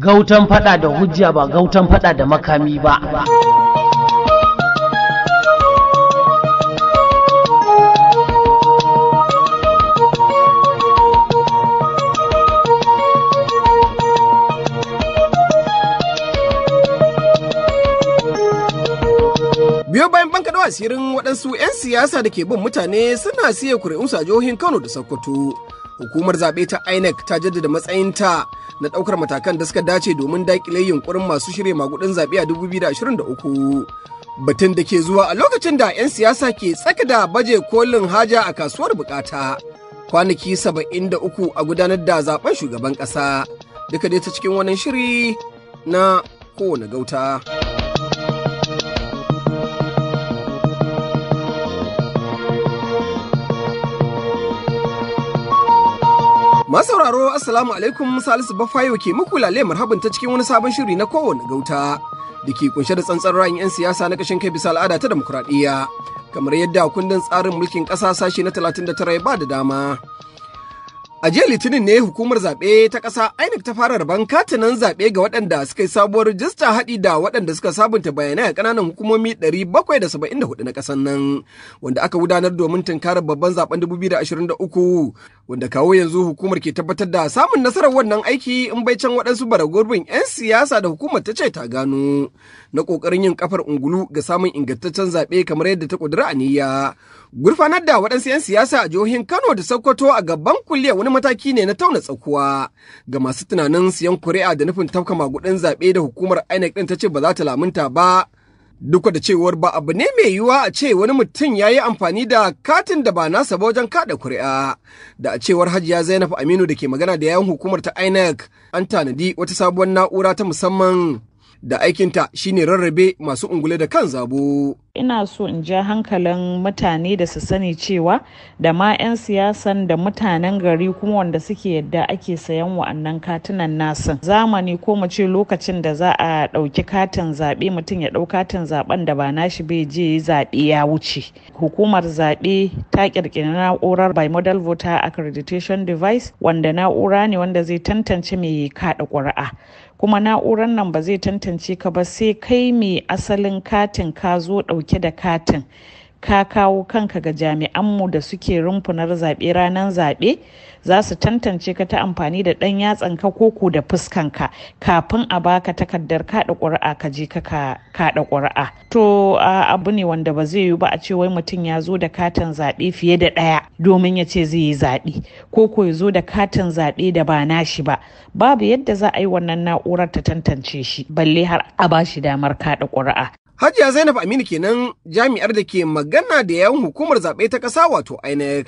Gautan fada da hujja ba gautan fada da makami ba. Biyo bayan bankaɗo asirin waɗansu 'yan siyasa da ke bin mutane suna siya kuri'unsu a jihohin Kano da Sokoto. Hukumar zaɓe ta INEC ta jaddada matsayinta na ɗaukar matakan da suka dace domin daƙile yunƙurin masu shirya magudin zaɓe a 2023. Batun da ke zuwa a lokacin da 'yan siyasa ke tsaka da baje kolin haja a kasuwar bukata. Kwanaki 73 a gudanar da zaɓen shugaban ƙasa. Duka dai ta cikin wannan shiri na kowane gauta. Masauraro Assalamu alaikum, Salisu Bafayo ke muku lale marhaban ta cikin wani sabon shiri na kowane gauta da ke kunshe da tsantsar ra'ayin 'yan siyasa na kashin kai bisa al'ada ta demokuraɗiyya kamar yadda kundin tsarin mulkin ƙasa sashi na 39 ya ba da dama. A jiya Litinin ne hukumar zaɓe ta ƙasa INEC ta fara rabon katinan zaɓe ga waɗanda suka yi sabuwar rijista haɗi da waɗanda suka sabunta bayanai a ƙananan hukumomi 774 na ƙasar nan, wanda aka gudanar domin tunkarar babban zaɓen 2023, wanda kawo yanzu hukumar ke tabbatar da samun nasarar wannan aiki in bai can waɗansu baragurbin 'yan siyasa da hukumar ta ce ta gano na ƙoƙarin yin kafar ungulu ga samun ingantaccen zaɓe kamar yadda ta ƙudura aniyya. Gurfanar da waɗansu 'yan siyasa a jihohin Kano da Sokoto a gaban kuliya wani mataki ne na tauna tsakuwa ga masu tunanin siyan kuri'a da nufin tafka magudin zaɓe da hukumar INEC ɗin ta ce ba za ta lamunta ba. Duk da cewar ba abu ne mai yiwuwa a ce wani mutum ya yi amfani da katin da ba nasa ba wajen kaɗa kuri'a. Da a cewar Hajiya Zainab Aminu da ke magana da yawun hukumar ta INEC, an tanadi wata sabuwar na'ura ta musamman da aikinta shine rarrabe masu ungule da kan zabo. Ina so in ja hankalin mutane da su sani cewa da ma 'yan siyasan da mutanen gari kuma wanda suke yadda ake sayan wa'annan katunan nasu. Zamani ko mu ce lokacin da za a ɗauki katin zaɓe mutum ya ɗau katin zaɓen da ba nashi bai je zaɓe ya wuce. Hukumar zaɓe ta ƙirƙiri na'urar bimodal voter accreditation device wanda na'ura ne wanda zai tantance mai kaɗa ƙuri'a. Kuma na'urar nan ba zai tantance ka ba sai kai mai asalin katin ka zo ɗauke da katin ka kawo kanka ga jami'anmu da suke rumfunar zaɓe ranar zaɓe za su tantance ka ta amfani da ɗan yatsanka koko da fuskanka kafin a baka takardar kaɗa ƙuri'a ka je ka kaɗa ƙuri'a. To abu ne wanda ba zai yiwu ba a ce wai mutum ya zo da katin zaɓe fiye da ɗaya domin ya ce zai yi zaɓe ko ya zo da katin zaɓe da ba nashi ba. Babu yadda za a yi wannan na'urar ta tantance shi balle har a ba shi damar kaɗa ƙuri'a. Hajiya Zainab Aminu kenan jami'ar da ke magana da yawun hukumar zaɓe ta ƙasa wato INEC.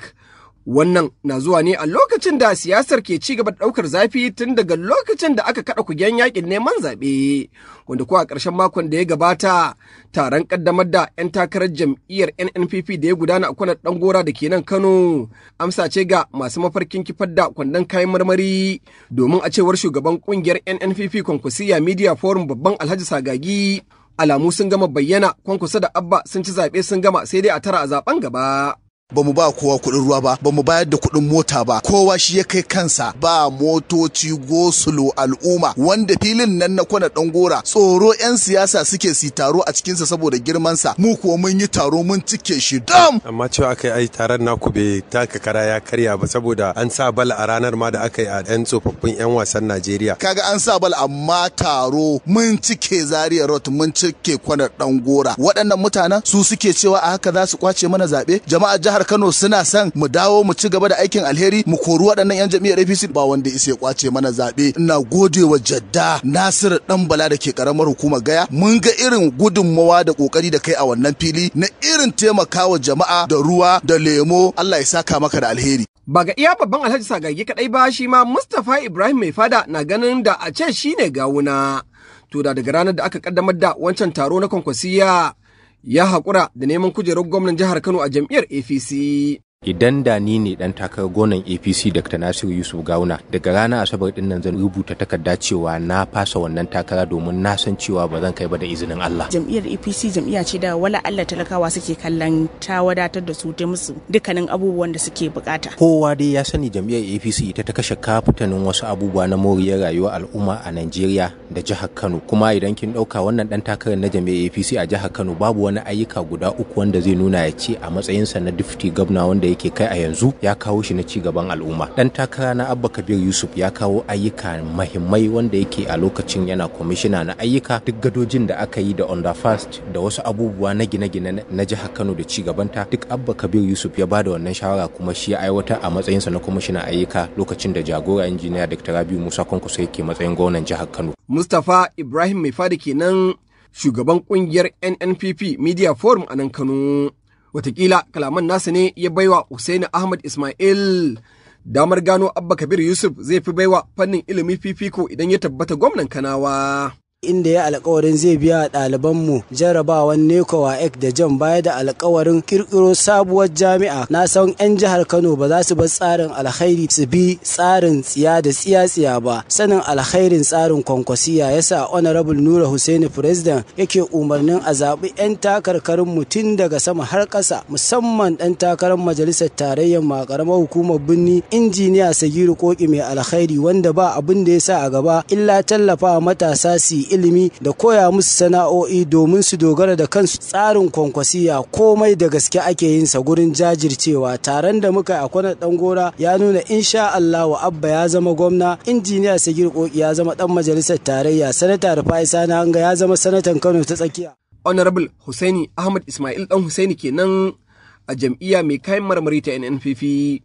Wannan na zuwa ne a lokacin da siyasar ke ci gaba da ɗaukar zafi tun daga lokacin da aka kaɗa kugen yakin neman zaɓe, wanda ko a ƙarshen makon da ya gabata taron ƙaddamar da 'yan takarar jam'iyyar NNPP da ya gudana a kwanar Ɗangora da ke nan Kano amsa ce ga masu mafarkin kifar da kwandon kayan marmari, domin a cewar shugaban ƙungiyar NNPP Kwankwasiya Media Forum babban Alhaji Sagagi. Alamu sun gama bayyana, Kwankwasa da Abba sun ci zaɓe sun gama sai dai a tara a zaɓen gaba. Ba mu ba kowa kuɗin ruwa ba, ba mu bayar da kuɗin mota ba, kowa shi ya kai kansa, ba motoci gosulo al'umma wanda filin nan na kwana Ɗangora tsoro 'yan siyasa suke si taro a cikinsa saboda girmansa, mu kuwa mun yi taro mun cike shi dam. Amma cewa aka yi ai taron naku bai taka kara ya karya ba saboda an sa bal a ranar ma da aka yi a 'yan tsofaffin 'yan wasan Najeriya. Kaga an sa bal amma taro mun cike Zaria Road mun cike kwana Ɗangora. Waɗannan mutanen su suke cewa a haka za su kwace mana zaɓe. Jama'a jihar Kano suna son mu dawo mu ci gaba da aikin alheri mu kori waɗannan 'yan jam'iyyar APC ba wanda isa ya kwace mana zaɓe. Ina gode wa Jadda Nasiru Ɗanbala da ke karamar hukumar Gaya, mun ga irin gudunmawa da kokari da kai a wannan fili na irin taimakawa jama'a da ruwa da lemo. Allah ya saka maka da alheri. Ba ga iya babban Alhaji Sagagi kaɗai ba, shi ma Mustapha Ibrahim Mai Fada na ganin da a ce shi ne gawuna. To da daga ranar da aka kaddamar da wancan taro na Kwankwasiya ya haƙura da neman kujerar gwamnan jihar Kano a jam'iyyar APC. Idan da ni ne dan takarar gonan APC Dr. Nasiru Yusuf Gawuna, daga ranar Asabar din nan zan rubuta takarda cewa na fasa wannan takara domin na san cewa ba zan kai ba da izinin Allah. Jam'iyyar APC jam'iyya ce da wala Allah talakawa suke kallon ta wadatar da su ta musu dukkanin abubuwan da suke bukata. Kowa dai ya sani jam'iyyar APC ita ta kashe kafutanin wasu abubuwa na moriyar rayuwar al'umma a Najeriya da jihar Kano. Kuma idan kin dauka wannan dan takarar na jam'iyyar APC a jihar Kano babu wani ayyuka guda uku wanda zai nuna ya ce a matsayinsa na deputy governor wanda yake kai a yanzu ya kawo shi na ci gaban al'umma. Dan takara na Abba Kabir Yusuf ya kawo ayyuka mahimmai wanda yake a lokacin yana kwamishina na ayyuka. Duk gadojin da aka yi da underpass da wasu abubuwa na gine-gine na jihar Kano da ci gabanta duk Abba Kabir Yusuf ya bada wannan shawara kuma shi ya aiwatar a matsayinsa na kwamishina ayyuka lokacin da jagora injiniya Dr. Rabiu Musa Kwankwaso yake matsayin gwamnan jihar Kano. Mustapha Ibrahim Mai Fadi kenan shugaban kungiyar NNPP Media Forum a nan Kano. Watakila kalaman nasa ne ya baiwa Usaini Ahmad Ismail damar gano Abba Kabir Yusuf zai fi baiwa fannin ilimi fifiko idan ya tabbata gwamnan Kanawa. Inda ya alkawarin zai biya ɗalibanmu jarabawan NECO WAEC da JAMB baya da alkawarin kirkiro sabuwar jami'a. Na san 'yan jihar Kano ba za su bar tsarin alkhairi su bi tsarin tsiya da tsiya ba. Sanin alkhairin tsarin kwankwasiya yasa Honorable Nura Hussaini President yake umarnin a zaɓi 'yan takarkarin mutum daga sama har ƙasa, musamman ɗan takarar majalisar tarayyar ƙaramar hukumar Birni Injiniya Sagiru Koki mai alkhairi wanda ba abin da ya sa a gaba illa tallafa matasa su ilimi da koya musu sana'o'i domin su dogara da kansu. Tsarin kwankwasiya komai da gaske ake yin sa gurin jajircewa. Taron da muka yi a Kwanar Dangora ya nuna insha Allah wa Abba ya zama gwamna, Injiniya Sagir Koki ya zama dan majalisar tarayya, Sanata Rufai Sani Hanga ya zama sanatan Kano ta tsakiya. Honorable Hussaini Ahmad Ismail dan Hussaini kenan a jam'iyya mai kayan marmari ta NNPP.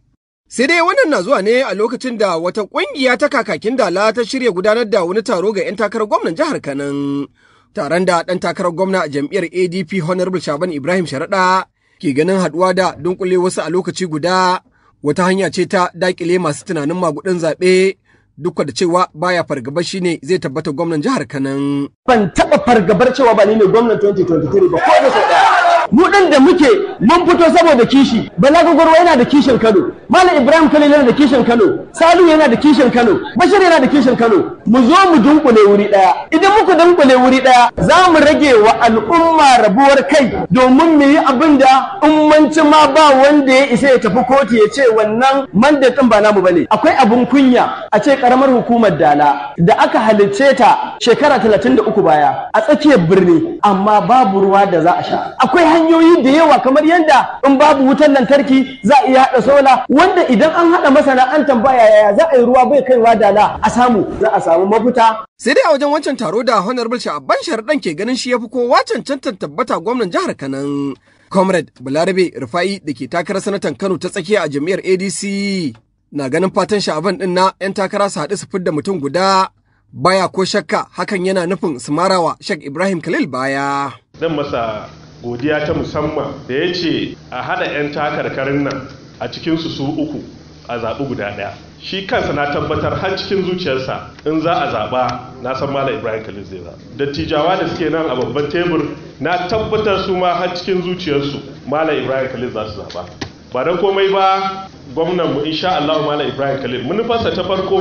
Sai dai wannan na zuwa ne a lokacin da wata ƙungiya ta kakakin Dala ta shirya gudanar da wani taro ga 'yan takarar gwamnan jihar Kano. Taron da ɗan takarar gwamna a jam'iyyar ADP Honorable Shaban Ibrahim Sharaɗa ke ganin haɗuwa da dunkule wasu a lokaci guda wata hanya ce ta daƙile masu tunanin magudin zaɓe. Duk da cewa baya fargabar shi ne zai tabbata gwamnan jihar Kano. Ban taɓa fargabar cewa ba ni ne gwamnan 2023 ba ko da sau ɗaya. Mu ɗin da muke mun fito saboda kishi. Bala Gogorwa yana da kishin Kano. Malam Ibrahim Khalil yana da kishin Kano. Salu yana da kishin Kano. Bashir yana da kishin Kano. Mu zo mu dunkule wuri ɗaya. Idan muka dunkule wuri ɗaya za mu rage wa al'umma rabuwar kai domin mu yi abin da ummanci ma ba wanda ya isa ya tafi kotu ya ce wannan mandatin ba namu bane. Akwai abun kunya a ce karamar hukumar Dala da aka halicce ta shekara 33 baya a tsakiyar birni amma babu ruwa da za a sha. Akwai hanyoyi da yawa kamar yadda in babu wutar lantarki za a iya haɗa sola wanda idan an haɗa masana'antar baya yaya za a yi ruwa bai kaiwa Dala a samu za a samu mafita. Sai dai a wajen wancan taro da Honorable Sha'aban Sharaɗan ke ganin shi ya fi kowa cancantar tabbata gwamnan jihar Kano. Comrade Balarabe Rufai da ke takarar sanatan Kano ta tsakiya a jam'iyyar ADC na ganin fatan Sha'aban ɗin na 'yan takara su haɗu su fidda mutum guda. Baya ko shakka hakan yana nufin su marawa Sheikh Ibrahim Khalil baya. Zan masa godiya ta musamman da ya ce a haɗa 'yan takarkarin nan a cikinsu su uku a zaɓi guda ɗaya. Shi kansa na tabbatar har cikin zuciyarsa in za a zaɓa na san Malam Ibrahim Khalil zai zaɓa. Dattijawa da suke nan a babban tebur na tabbatar su ma har cikin zuciyarsu Malam Ibrahim Khalil za su zaɓa. Ba don komai ba gwamnanmu insha Allah Malam Ibrahim Khalil manufarsa ta farko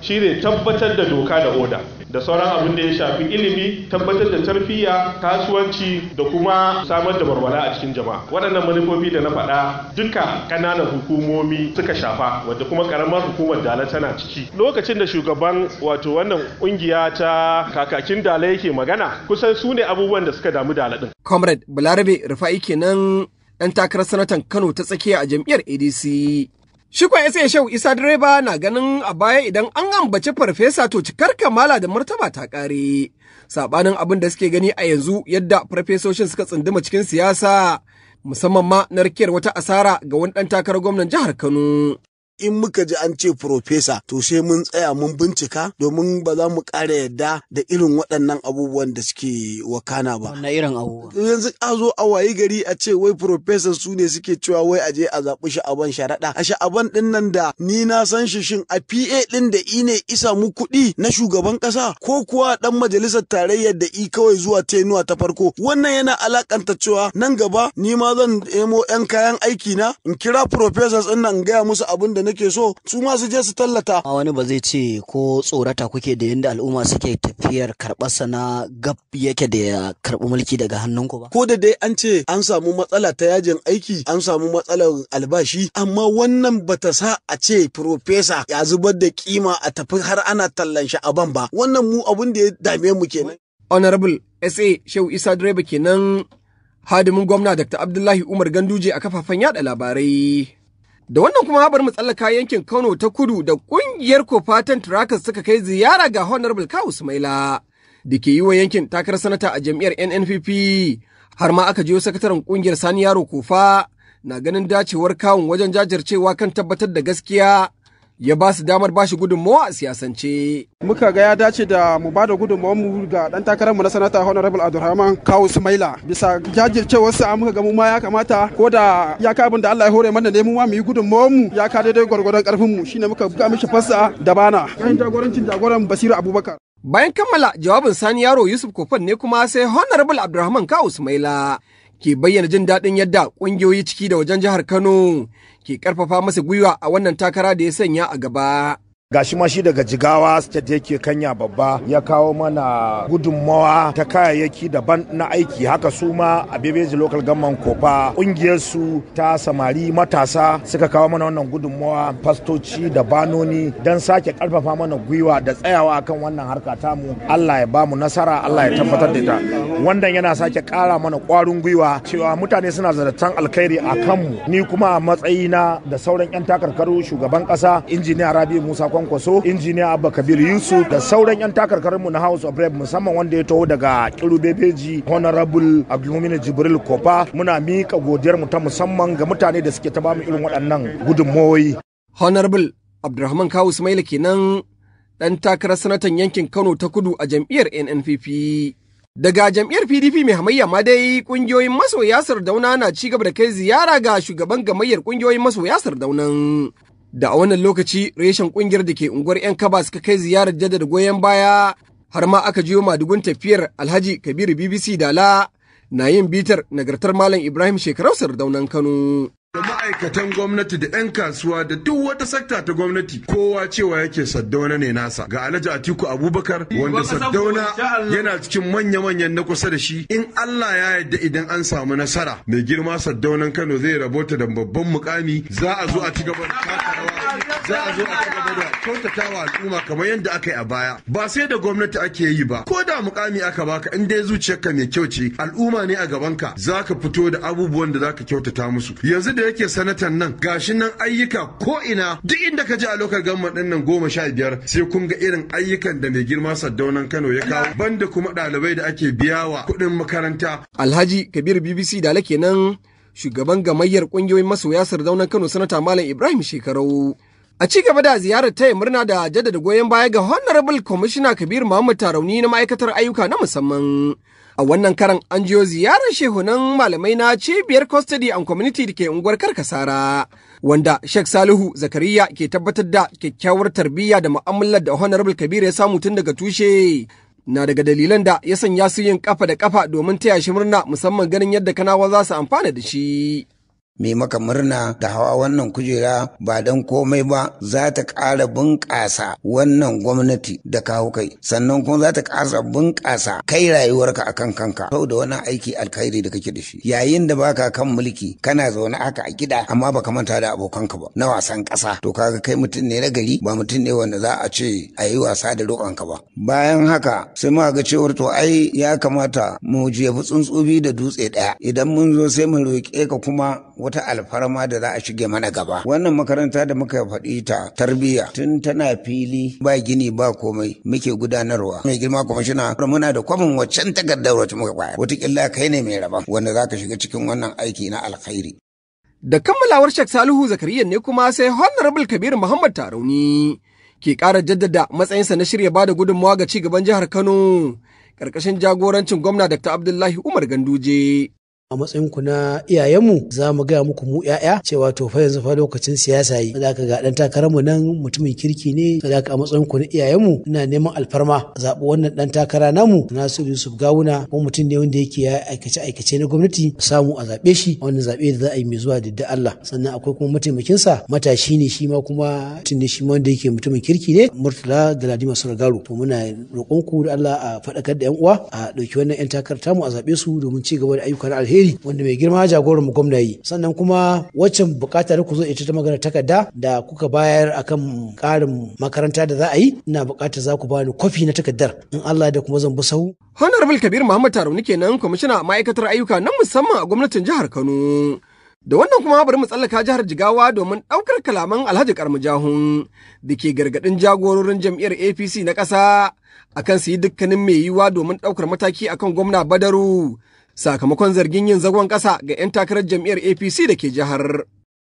shi ne tabbatar da doka da oda da sauran abin da ya shafi ilimi, tabbatar da tarbiyya, kasuwanci da kuma samar da walwala a cikin jama'a. Waɗannan manufofi da na faɗa duka ƙananan hukumomi suka shafa wadda kuma ƙaramar hukumar Dala tana ciki. Lokacin da shugaban wato wannan ƙungiya ta kakakin Dala yake magana kusan su ne abubuwan da suka damu Dala ɗin. Comrade Balarabe Rufai kenan ɗan takarar sanatan Kano ta tsakiya a jam'iyyar ADC. Shi kwa SA Shehu Isa Direba na ganin a baya idan an ambaci farfesa to cikar kamala da martaba ta ƙare. Saɓanin abin da suke gani a yanzu yadda farfesoshin suka tsunduma cikin siyasa, musamman ma na rikiyar wata asara ga wani ɗan takarar gwamnan jihar Kano. in muka ji an ce profesa to sai mun tsaya mun bincika domin ba za mu ƙara yadda da irin waɗannan abubuwan da suke wakana ba. Wannan irin abubuwa. Yanzu a zo a wayi gari a ce wai profesa su ne suke cewa wai a je a zaɓi Sha'aban Sharaɗa. A Sha'aban ɗin nan da ni na san shi shin a PA ɗin da ne isa mu kuɗi na shugaban ƙasa ko kuwa ɗan majalisar tarayyar da kawai zuwa tenuwa ta farko. Wannan yana alakanta cewa nan gaba ni ma zan nemo 'yan kayan aiki na in kira professors ɗin nan in gaya musu abin da nake so su ma su je su tallata. Wani ba zai ce ko tsorata kuke da yadda al'umma suke tafiyar karɓarsa na gab yake da ya karɓi mulki daga hannunku ba. Ko da dai an ce an samu matsala ta yajin aiki an samu matsalar albashi amma wannan bata sa a ce professor ya zubar da kima a tafi har ana tallan Sha'aban ba. Wannan mu abin da ya dame mu kenan. Honorable SA Shehu Isa Direba kenan hadimin gwamna Dr. Abdullahi Umar Ganduje a kafafen yada labarai. Da wannan kuma bari mu tsallaka yankin Kano ta Kudu da kungiyar Kofatan Trackers suka kai ziyara ga Honorable Kawu Sumaila da ke yi wa yankin takarar sanata a jam'iyyar NNPP har ma aka jiyo sakataren kungiyar Sani Yaro Kofa na ganin dacewar kawun wajen jajircewa kan tabbatar da gaskiya ya ba su damar ba shi gudunmawa a siyasance. Muka ga ya dace da mu ba da gudunmawar mu ga dan takarar mu na sanata Honorable Abdulrahman Kawu Sumaila bisa jajircewar sa muka ga mu ma ya kamata ko da ya ka abin da Allah ya hore mana ne mu ma mu yi gudunmawar mu ya ka daidai gwargwadon karfin mu shine muka buga mishi fassa da bana yayin jagoran Basiru Abubakar. Bayan kammala jawabin Sani Yaro Yusuf Kofan ne kuma sai Honorable Abdulrahman Kawu Sumaila ke bayyana jin daɗin yadda ƙungiyoyi ciki da wajen jihar Kano ke ƙarfafa masa gwiwa a wannan takara da ya sanya a gaba. gashi ma shi daga Jigawa state yake Kanya babba ya kawo mana gudunmawa ta kayayyaki daban na aiki haka su ma a Bebeji local government Kofa kungiyar su ta samari matasa suka kawo mana wannan gudunmawa fastoci da banoni don sake karfafa mana gwiwa da tsayawa akan wannan harka tamu. Allah ya bamu nasara, Allah ya tabbatar da ita. Wannan yana sake kara mana kwarin gwiwa cewa mutane suna zaratan alkhairi a kanmu. Ni kuma a matsayina da sauran 'yan takarkaru shugaban kasa injiniya Rabi Musa Kwankwaso, injiniya Abba Kabir Yusuf da sauran 'yan takarkarinmu na House of Rep musamman wanda ya taho daga Kiru Bebeji Honorable Abdulmumin Jibril Kofa, muna mika godiyar mu ta musamman ga mutane da suke ta bamu irin waɗannan gudunmawoyi. Honorable Abdulrahman Kawu Sumaila kenan ɗan takarar sanatan yankin Kano ta Kudu a jam'iyyar NNPP. Daga jam'iyyar PDP mai hamayya ma dai kungiyoyin masoya Sardauna na ci gaba da kai ziyara ga shugaban gamayyar kungiyoyin masoya Sardaunan. Da a wannan lokaci reshen kungiyar da ke unguwar 'yan kaba suka kai ziyarar jaddada goyon baya har ma aka jiyo madugun tafiyar Alhaji Kabiru BBC Dala na yin bitar nagartar Malam Ibrahim Shekarau Sardaunan Kano. Da ma'aikatan gwamnati da 'yan kasuwa da duk wata sakta ta gwamnati kowa cewa yake Sardauna ne nasa. Ga Alhaji Atiku Abubakar wanda Sardauna yana cikin manya-manyan na kusa da shi. In Allah ya yarda idan an samu nasara mai girma Sardaunan Kano zai rabota da babban mukami, za a zo a ci gaba da taka rawa, za a zo a ci gaba da kyautatawa al'umma kamar yadda aka yi a baya. Ba sai da gwamnati ake yi ba, ko da mukami aka baka in dai zuciyarka mai kyau ce, al'umma ne a gabanka, za ka fito da abubuwan da za ka kyautata musu. Yanzu da yake sanatan nan gashi nan ayyuka ko ina duk inda ka je a lokal government din nan 15 sai kun ga irin ayyukan da mai girma Sardaunan Kano ya kawo banda kuma ɗalibai da ake biyawa kuɗin makaranta. Alhaji Kabir BBC Dala kenan shugaban gamayyar kungiyoyin masoya Sardaunan Kano sanata Malam Ibrahim Shekarau. A ci gaba da ziyarar taya murna da jaddada goyon baya ga Honorable Commissioner Kabir Muhammad Tarauni na ma'aikatar ayyuka na musamman. A wannan karan an jiyo ziyarar shehunan malamai na cibiyar Custody and Community da ke unguwar Karkasara, wanda Sheikh Salihu Zakariya ke tabbatar da kyakkyawar tarbiyya da mu'amalar da Honorable Kabir ya samu tun daga tushe. Na daga dalilan da ya sanya su yin kafa da kafa domin taya shi murna musamman ganin yadda Kanawa za su amfana da shi. Me maka murna da hawa wannan kujera ba don komai ba za ta ƙara bunƙasa wannan gwamnati da kawo kai, sannan kuma za ta ƙara bunƙasa kai rayuwarka akan kanka saboda wannan aiki alkhairi da kake da shi. Yayin da baka kan mulki kana zaune haka a gida amma baka manta da abokanka ba na wasan ƙasa, to kaga kai mutum ne na gari ba mutum ne wanda za a ce a yi wasa da roƙonka ba. Bayan haka sai muka ga cewar to ai ya kamata mu jefi tsuntsubi da dutse ɗaya, idan mun zo sai mu roƙe ka kuma wata alfarma da za a shige mana gaba. Wannan makaranta da muka faɗi ta tarbiyya tun tana fili ba gini ba komai muke gudanarwa. Mai girma kwamishina muna da kwafin waccan takardar wacce muka kwaya. Wataƙila kai ne mai rabon wanda za ka shiga cikin wannan aiki na alkhairi. Da kammalawar Sheikh Salihu Zakariya ne kuma sai Honorable Kabir Muhammad Tarauni ke ƙara jaddada matsayinsa na shirya bada gudunmawa ga cigaban jihar Kano ƙarƙashin jagorancin gwamna Dr. Abdullahi Umar Ganduje. A matsayinku na iyayenmu za mu gaya muku mu 'ya'ya cewa to fa yanzu fa lokacin siyasa yi. Za ka ga ɗan takararmu nan mutumin kirki ne. Za ka a matsayinku na iyayenmu ina neman alfarma zaɓi wannan ɗan takara namu Nasiru Yusuf Gawuna ko mutum ne wanda yake ya aikace na gwamnati samu a zaɓe shi wannan zaɓe da za a yi mai zuwa da Allah. Sannan akwai kuma mataimakinsa matashi ne shi ma kuma mutum ne shi ma wanda yake mutumin kirki ne Murtala Galadima Suragaru. To muna roƙonku da Allah a faɗakar da 'yan uwa a ɗauki wannan 'yan takarar tamu a zaɓe su domin ci gaba da ayyukan alheri wanda mai girma jagoran mu gwamna yi. Sannan kuma waccan bukatar ku zo ita ta magana takarda da kuka bayar akan karin makaranta da za a yi ina bukatar za ku bani kwafi na takardar in Allah da kuma zan bi sahu. Honorable Kabir Muhammad Tarauni kenan kwamishina a ma'aikatar ayyuka na musamman a gwamnatin jihar Kano. Da wannan kuma bari mu tsallaka jihar Jigawa domin ɗaukar kalaman Alhaji Karmujahun da ke gargaɗin jagororin jam'iyyar APC na ƙasa akan su yi dukkanin mai yiwuwa domin ɗaukar mataki akan gwamna Badaru sakamakon zargin yin zagon ƙasa ga 'yan takarar jam'iyyar APC da ke jihar.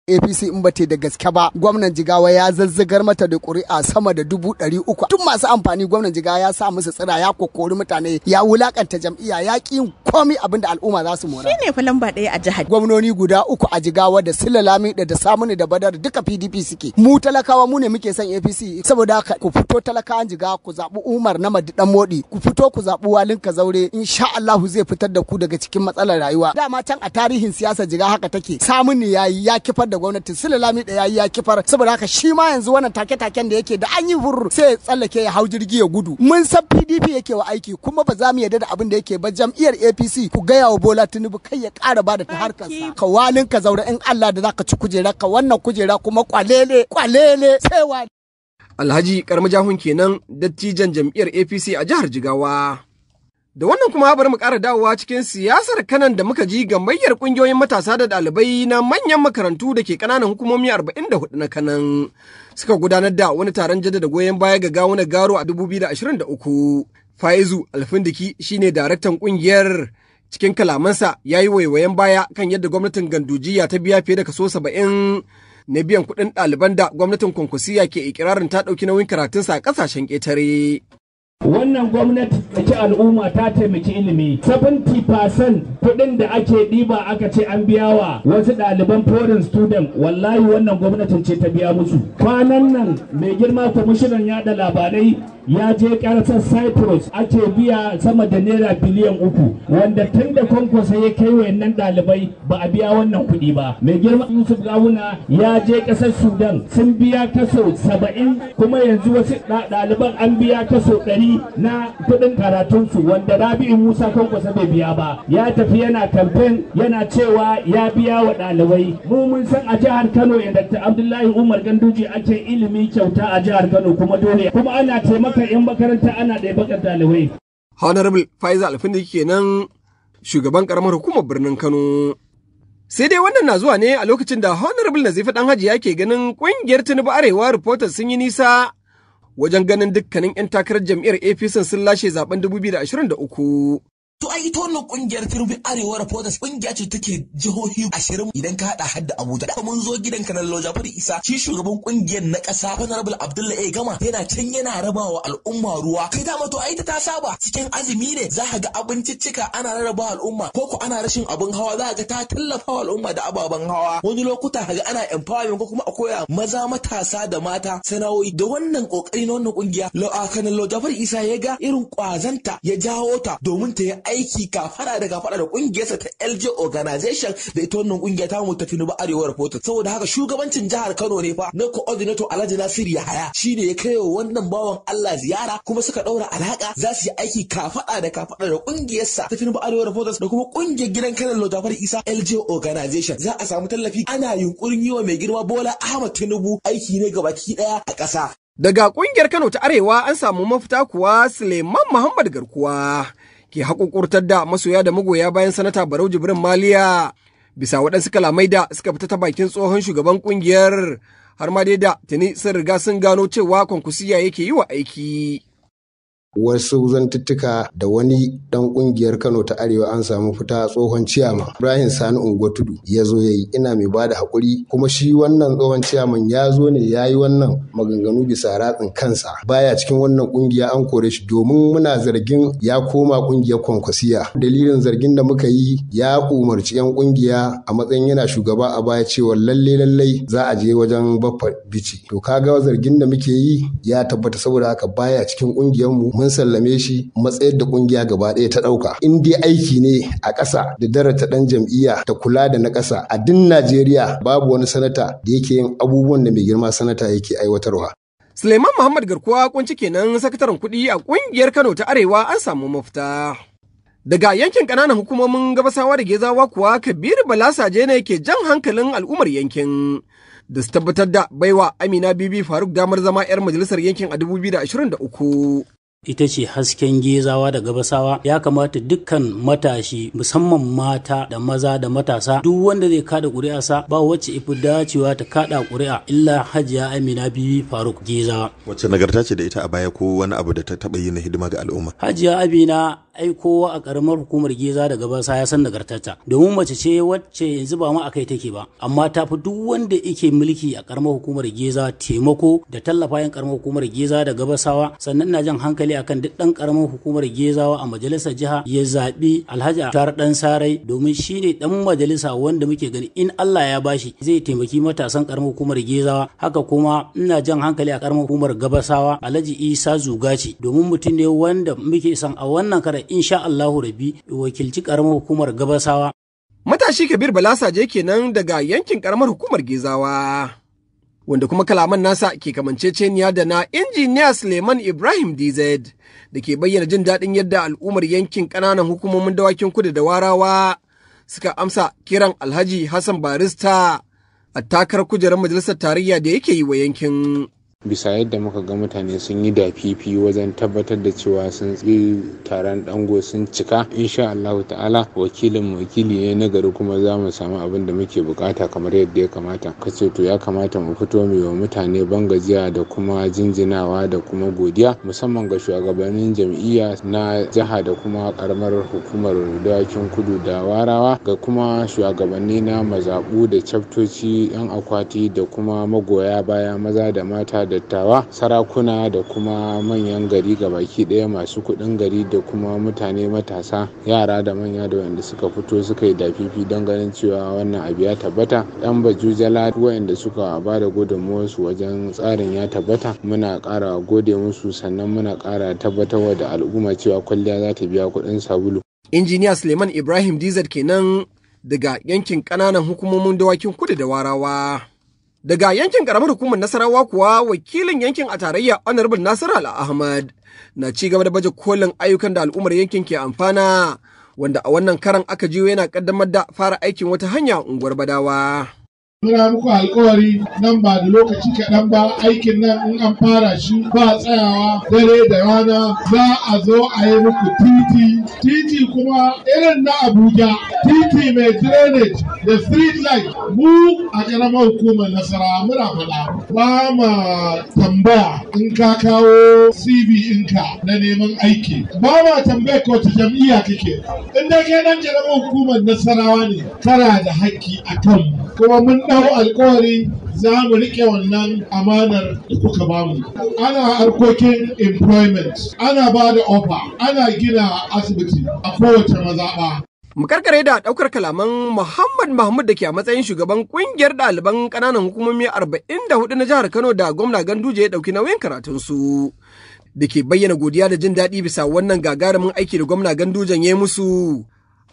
APC in bate da gaske ba gwamnan Jigawa ya zazzagar mata da ƙuri'a sama da 300,000 tun masu amfani gwamnan Jigawa ya sa musu tsira ya kokori mutane ya wulakanta jam'iyya ya ƙi komai abin da al'umma za su mora shine fa lamba ɗaya a jihar. Gwamnoni guda 3 a Jigawa da Silalami da Samuni da Badar duka PDP suke mu talakawa mu ne muke son APC saboda haka ku fito talakawan Jigawa ku zaɓi Umar na Dan Modi ku fito ku zaɓi Walin Kazaure insha Allah zai fitar da ku daga cikin matsalar rayuwa dama can a tarihin siyasar Jigawa haka take Samuni yayi ya kifar da gwamnatin Silalami da yayi ya kifar saboda haka shi ma yanzu wannan take-taken da yake da an yi hurr sai ya tsallake ya hau jirgi ya gudu mun san PDP yake wa aiki kuma ba za mu yarda da abin da yake ba jam'iyyar APC ku gaya wa Bola Tinubu kai ya ƙara ba da ta harkarsa ka Walin Kazaure in Allah da zaka ci kujera ka wannan kujera kuma kwalele sai wa Alhaji Karmujahun kenan dattijan jam'iyyar APC a jihar Jigawa. Da wannan kuma bari mu ƙara dawowa cikin siyasar kanan da muka ji gamayyar ƙungiyoyin matasa da ɗalibai na manyan makarantu da ke ƙananan hukumomi 44 na kanan suka gudanar da wani taron jaddada goyon baya ga Gawuna Garo a 2023. Faizu Alfindiki shine daraktan ƙungiyar cikin kalamansa ya yi waiwayen baya kan yadda gwamnatin Gandujiya ta biya fiye da kaso 70 na biyan kuɗin ɗaliban da gwamnatin Kwankwasiya ke ikirarin ta ɗauki nauyin karatunsa a ƙasashen ƙetare. Wannan gwamnati ta al'umma ta taimaki ilimi 70% kuɗin da ake ɗiba aka ce an biya wa wasu ɗaliban foreign student wallahi wannan gwamnatin ce ta biya musu. Kwanan nan mai girma kwamishinan yaɗa labarai ya je ƙasar Cyprus ake biya sama da naira biliyan 3 wanda tun da Kwankwasa ya kai wayannan ɗalibai ba a biya wannan kuɗi ba. Mai girma Yusuf Gawuna ya je ƙasar Sudan sun biya kaso 70 kuma yanzu wasu ɗaliban an biya kaso 100 na kuɗin karatunsu wanda Rabi'u Musa Kwankwasa bai biya ba ya tafi yana kamfen yana cewa ya biya wa ɗalibai mu mun san a jihar Kano yadda Dr. Abdullahi Umar Ganduje ake ilimi kyauta a jihar Kano kuma dole kuma ana taimaka yan makaranta ana da bakar ɗalibai. Honorable Faiza Alfindiki kenan shugaban karamar hukumar birnin Kano. Sai dai wannan na zuwa ne a lokacin da Honorable Nazifi Danhaji yake ganin ƙungiyar Tinubu Arewa Reporters sun yi nisa wajen ganin dukkanin 'yan takarar jam'iyyar APC sun lashe zaben 2023. To ai ita wannan kungiyar Tinubu Arewa Reporters kungiya ce take jihohi 20 idan ka hada hadda Abuja. Da mun zo gidan Kanal Jafar Isa shi shugaban kungiyar na kasa Honorable Abdullahi Gama yana can yana rabawa al'umma ruwa. Kai dama to ai ta saba cikin azumi ne za ka ga abinciccika ana rarrabawa al'umma ko ko ana rashin abin hawa za ka ga ta tallafa wa al'umma da ababen hawa. Wani lokuta ka ga ana empowerment ko kuma a koya maza matasa da mata sana'o'i da wannan kokari na wannan kungiya. Kanal Jafar Isa ya ga irin kwazanta ya jawo ta domin ta yi aiki kafara da kungiyarsa ta LJ Organization da ita wannan kungiya ta mu ta Tinubu Arewa Reporters. Saboda haka shugabancin jihar Kano ne fa na coordinator Alhaji Nasiru Yahaya shine ya kai wannan bawan Allah ziyara kuma suka daura alaka za su yi aiki kafada da kungiyarsa ta Tinubu Arewa Reporters da kuma kungiyar gidan Kanal Jafar Isa LJ Organization. Za a samu tallafi ana yunkurin yi wa mai girma Bola Ahmed Tinubu aiki ne gabaki daya a ƙasa. Daga kungiyar Kano ta Arewa an samu mafita kuwa Suleiman Muhammad Garkuwa ke haƙuƙurtar da masoya da magoya bayan sanata Barau Jibrin Maliya bisa waɗansu kalamai da suka fita ta bakin tsohon shugaban ƙungiyar har ma dai da tuni sun riga sun gano cewa Kwankwasiya yake yi wa aiki. wasu zantuttuka da wani dan kungiyar Kano ta Arewa an samu fita tsohon ciyama Ibrahim Sani Ungo Tudu ya zo yayi, ina mai bada hakuri, kuma shi wannan tsohon ciyaman ya zo ne yayi wannan maganganu bisa ratsin kansa, baya cikin wannan kungiya, an kore shi domin muna zargin ya koma kungiyar Kwankwasiya. Dalilin zargin da muka yi, ya umarci yan kungiya a matsayin yana shugaba a baya cewa lalle za a je wajen Baffa Bici. To kaga zargin da muke yi ya tabbata, saboda haka baya cikin kungiyar mu, mun sallame shi matsayar da kungiya gaba ɗaya ta ɗauka. In dai aiki ne a ƙasa da darata ɗan jam'iyya ta kula da na ƙasa a duk Najeriya, babu wani sanata da yake yin abubuwan da mai girma sanata yake aiwatarwa. Suleiman Muhammad Garkuwa kunci kenan sakataren kuɗi a ƙungiyar Kano ta Arewa an samu mafita. Daga yankin ƙananan hukumomin Gabasawa da Gezawa kuwa Kabiru Balasaje ne ke jan hankalin al'ummar yankin da su tabbatar da baiwa Amina Bibi Faruk damar zama 'yar majalisar yankin a 2023. ita ce hasken Gezawa da Gabasawa. Ya kamata dukkan matashi, musamman mata da maza da matasa, duk wanda zai kada ƙuri'arsa ba wacce ifi dacewa ta kada ƙuri'a illa Hajiya Amina Bibi Faruk Gezawa. Wacce nagarta ce da ita a baya ko wani abu da ta taɓa yi na hidima ga al'umma? Hajiya Amina ai kowa a karamar hukumar Geza da Gabasa ya san nagartarta, domin mace ce wacce yanzu ba ma akai take ba, amma ta fi duk wanda yake mulki a karamar hukumar Geza taimako da tallafa yan karamar hukumar Geza da Gabasawa. Sannan na jan hankali akan duk dan karamar hukumar Gezawa a majalisar jiha ya zabi Alhaji Tar Dan Sarai, domin shine dan majalisa wanda muke gani in Allah ya bashi zai taimaki matasan karamar hukumar Gezawa. Haka kuma ina jan hankali a karamar hukumar Gabasawa Alhaji Isa Zugaci, domin mutum ne wanda muke san a wannan kare insha Allahu Rabi wakilci karamar hukumar Gabasawa. Matashi Kabir Balasaje kenan daga yankin karamar hukumar Gezawa, wanda kuma kalaman nasa ke kamanceceniya da na injiniya Suleiman Ibrahim DZ da ke bayyana jin daɗin yadda al'ummar yankin ƙananan hukumomin Dawakin Kudu da Warawa suka amsa kiran Alhaji Hassan Barista a takarar kujerar majalisar tarayya da yake yi wa yankin. Bisa yadda muka ga mutane sun yi dafifi wajen tabbatar da cewa sun yi taron dango sun cika, insha Allah ta'ala wakili ne na gari, kuma za mu samu abin da muke bukata kamar yadda ya kamata. Kace to ya kamata mu fito mu wa mutane bangajiya da kuma jinjinawa da kuma godiya, musamman ga shugabannin jam'iyya na jiha da kuma karamar hukumar Dawakin Kudu da Warawa, ga kuma shugabanni na mazabu da chaptoci, yan akwati da kuma magoya baya maza da mata, dattawa, sarakuna da kuma manyan gari gabaki daya, masu kudin gari da kuma mutane matasa, yara da manya da wanda suka fito suka yi dafifi don ganin cewa wannan abu ya tabbata. Yan bajujala wanda suka ba da gudunmuwarsu wajen tsarin ya tabbata, muna ƙara gode musu, sannan muna ƙara tabbatarwa da al'umma cewa kwalliya za ta biya kuɗin sabulu. Injiniya Suleiman Ibrahim DZ kenan daga yankin ƙananan hukumomin Dawakin Kudu da Warawa. Daga yankin ƙaramar hukumar Nasarawa kuwa wakilin yankin a tarayya Honorable Nasir Al-Ahmad na ci gaba da baje kolin ayyukan da al'ummar yankin ke amfana, wanda a wannan karan aka jiyo yana kaddamar da fara aikin wata hanya unguwar Badawa. Muna muku alkawari nan ba da lokaci kaɗan ba, aikin nan in an fara shi ba tsayawa dare da rana, za a zo a yi muku titi kuma irin na Abuja, titi mai drainage da street light. Mu a ƙaramar hukumar Nasarawa muna faɗa ba ma tambaya in ka kawo CV ɗinka na neman aiki, ba ma tambaya ko ta jam'iyya kake. In dai kai nan ƙaramar hukumar Nasarawa ne, kana da haƙƙi a kanmu, kuma mun ɗau alkawari za mu riƙe wannan amanar da kuka bamu. Ana harkokin employment, ana ba da offer, ana gina asibiti a kowace mazaɓa. Mu karkare da ɗaukar kalaman Muhammad Mahmud da ke a matsayin shugaban ƙungiyar ɗaliban ƙananan hukumomi 44 na jihar Kano da gwamna Ganduje ya ɗauki nauyin karatunsu, da ke bayyana godiya da jin daɗi bisa wannan gagarumin aiki da gwamna Gandujen ya yi musu.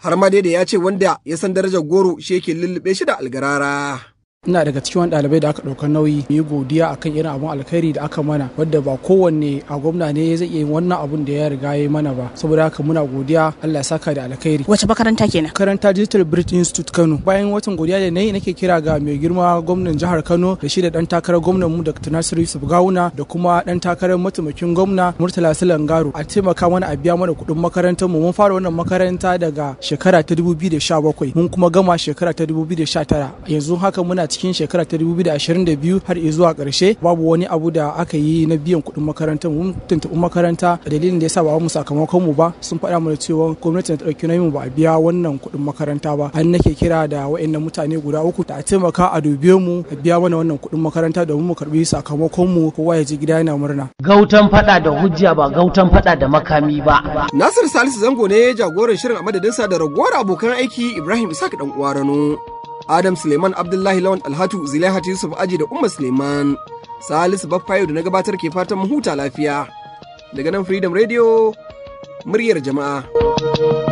Har ma dai da ya ce wanda ya san darajar goro shi yake lullube shi da algarara. ina daga cikin wani ɗalibai da aka ɗauka nauyi yi godiya akan irin abun alkhairi da aka mana, wadda ba kowanne a gwamna ne zai iya wannan abun da ya riga ya mana ba, saboda haka muna godiya, Allah ya saka da alkhairi. Wace makaranta kenan? Makaranta Digital Bridge Institute Kano. Bayan watan godiya da nayi nake kira ga mai girma gwamnan jihar Kano da shi da dan takarar gwamnan mu Dr. Nasiru Yusuf Gawuna da kuma dan takarar mataimakin gwamna Murtala Silangaro a taimaka mana a biya mana kuɗin makarantar mu. Mun fara wannan makaranta daga shekara ta 2017 mun kuma gama shekara ta 2019, yanzu haka muna cikin shekara ta 2022 har zuwa ƙarshe babu wani abu da aka yi na biyan kuɗin makaranta. Mun tuntuɓi makaranta dalilin da yasa ba mu sakamakon mu ba sun faɗa mana cewa gwamnati ta ɗauki nauyin ba a biya wannan kuɗin makaranta ba. An nake kira da waɗannan mutane guda uku da a taimaka a dube mu a biya mana wannan kuɗin makaranta domin mu karɓi sakamakon mu kowa ya je gida yana murna. Gautan faɗa da hujja ba gautan faɗa da makami ba. Nasir Salisu Zango ne jagoran shirin a madadinsa da ragowar abokan aiki Ibrahim Isaac dan uwa Rano, Adam Suleiman Abdullahi Lawan Alhatu, Zulaihat Yusuf Aji da Umma Suleiman. Salisu Baffayo da na gabatar ke fatan mu huta lafiya. Daga nan Freedom Radio, muryar jama'a.